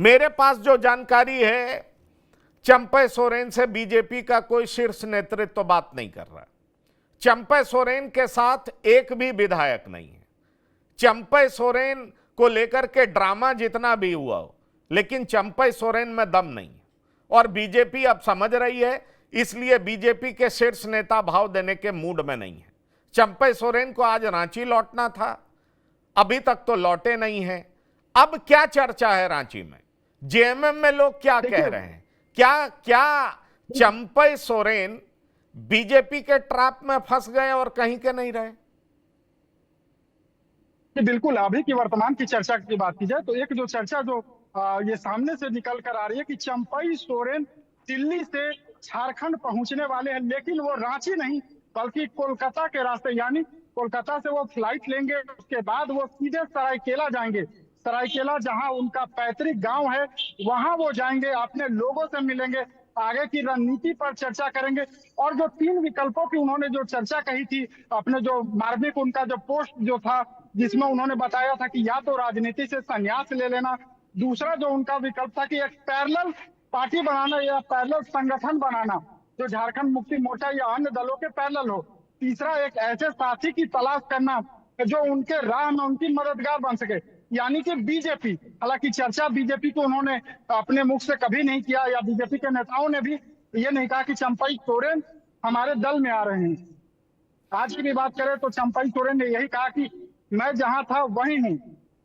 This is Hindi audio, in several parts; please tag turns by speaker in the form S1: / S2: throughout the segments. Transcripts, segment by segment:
S1: मेरे पास जो जानकारी है, चंपई सोरेन से बीजेपी का कोई शीर्ष नेतृत्व तो बात नहीं कर रहा। चंपई सोरेन के साथ एक भी विधायक नहीं है। चंपई सोरेन को लेकर के ड्रामा जितना भी हुआ हो, लेकिन चंपई सोरेन में दम नहीं है। और बीजेपी अब समझ रही है, इसलिए बीजेपी के शीर्ष नेता भाव देने के मूड में नहीं है। चंपई सोरेन को आज रांची लौटना था, अभी तक तो लौटे नहीं हैं। अब क्या चर्चा है रांची में? जेएमएम में लोग क्या कह रहे हैं? क्या चंपई सोरेन बीजेपी के ट्रैप में फंस गए और कहीं के नहीं रहे?
S2: बिल्कुल, अभी की वर्तमान की चर्चा की बात की जाए तो एक जो चर्चा जो ये सामने से निकल कर आ रही है कि चंपई सोरेन दिल्ली से झारखंड पहुंचने वाले हैं, लेकिन वो रांची नहीं बल्कि कोलकाता के रास्ते, यानी कोलकाता से वो फ्लाइट लेंगे, उसके बाद वो सीधे सरायकेला जाएंगे। सरायकेला जहां उनका पैतृक गांव है, वहां वो जाएंगे, अपने लोगों से मिलेंगे, आगे की रणनीति पर चर्चा करेंगे। और जो 3 विकल्पों की उन्होंने जो चर्चा कही थी, अपने जो मार्मिक उनका जो पोस्ट जो था, जिसमें उन्होंने बताया था कि या तो राजनीति से संन्यास ले लेना, दूसरा जो उनका विकल्प था कि एक पैरेलल पार्टी बनाना या पैरेलल संगठन बनाना जो झारखंड मुक्ति मोर्चा या अन्य दलों के पैरेलल हो, तीसरा एक ऐसे साथी की तलाश करना जो उनके राह में उनकी मददगार बन सके, यानी कि बीजेपी। हालांकि चर्चा बीजेपी को उन्होंने अपने मुख से कभी नहीं किया, या बीजेपी के नेताओं ने भी ये नहीं कहा कि चंपई सोरेन हमारे दल में आ रहे हैं। आज की भी बात करें तो चंपई सोरेन ने यही कहा कि मैं जहां था वहीं हूं,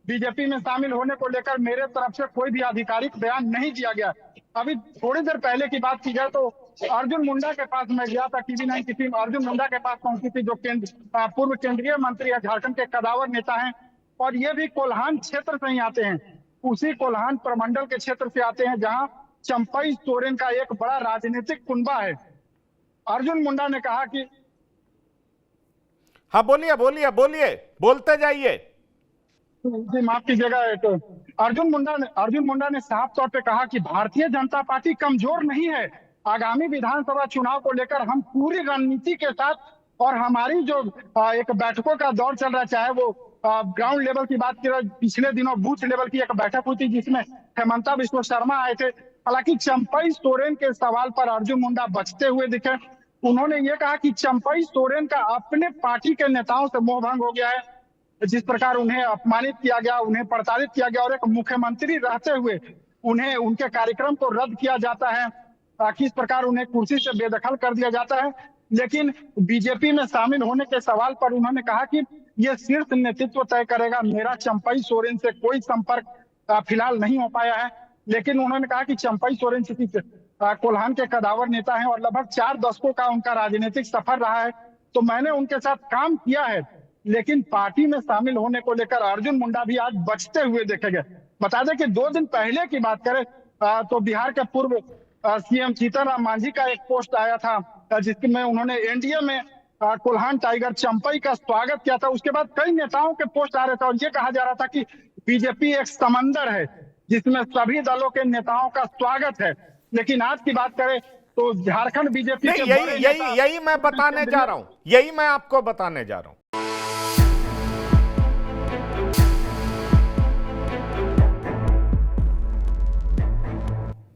S2: बीजेपी में शामिल होने को लेकर मेरे तरफ से कोई भी आधिकारिक बयान नहीं दिया गया। अभी थोड़ी देर पहले की बात की जाए तो अर्जुन मुंडा के पास मैं गया था, TV9 की टीम अर्जुन मुंडा के पास पहुंची थी, जो पूर्व केंद्रीय मंत्री है, झारखंड के कदावर नेता हैं, और ये भी कोल्हान क्षेत्र से ही आते हैं, उसी कोल्हान प्रमंडल के क्षेत्र से आते हैं जहां चंपई सोरेन का एक बड़ा राजनीतिक कुनबा है। अर्जुन मुंडा ने कहा कि
S1: हाँ, बोलिए बोलिए बोलिए, बोलते जाइए।
S2: जी माफ कीजिएगा, तो अर्जुन मुंडा ने साफ तौर पे कहा कि भारतीय जनता पार्टी कमजोर नहीं है। आगामी विधानसभा चुनाव को लेकर हम पूरी रणनीति के साथ, और हमारी जो एक बैठकों का दौर चल रहा है, चाहे वो ग्राउंड लेवल की बात करें, पिछले दिनों बूथ लेवल की एक बैठक हुई थी जिसमें हेमंता बिश्व शर्मा आए थे। हालांकि चंपई सोरेन के सवाल पर अर्जुन मुंडा बचते हुए दिखे। उन्होंने ये कहा कि चंपई सोरेन का अपने पार्टी के नेताओं से मोहभंग हो गया है, जिस प्रकार उन्हें अपमानित किया गया, उन्हें प्रताड़ित किया गया, और एक मुख्यमंत्री रहते हुए उन्हें उनके कार्यक्रम को रद्द किया जाता है, किस प्रकार उन्हें कुर्सी से बेदखल कर दिया जाता है। लेकिन बीजेपी में शामिल होने के सवाल पर उन्होंने कहा कि यह शीर्ष नेतृत्व तय करेगा, मेरा चंपई सोरेन से कोई संपर्क फिलहाल नहीं हो पाया है। लेकिन उन्होंने कहा कि चंपई सोरेन चूंकि कोल्हान के कदावर नेता हैं और लगभग 4 दशकों का उनका राजनीतिक सफर रहा है, तो मैंने उनके साथ काम किया है। लेकिन पार्टी में शामिल होने को लेकर अर्जुन मुंडा भी आज बचते हुए देखे गए। बता दें कि 2 दिन पहले की बात करें तो बिहार के पूर्व सीएम जीतन मांझी का एक पोस्ट आया था, जिसमें उन्होंने एनडीए में कोल्हान टाइगर चंपई का स्वागत किया था। उसके बाद कई नेताओं के पोस्ट आ रहे थे और ये कहा जा रहा था कि बीजेपी एक समंदर है जिसमें सभी दलों के नेताओं का स्वागत है। लेकिन आज की बात करें तो झारखंड बीजेपी के
S1: यही मैं बताने जा रहा हूं, यही मैं आपको बताने जा रहा हूं।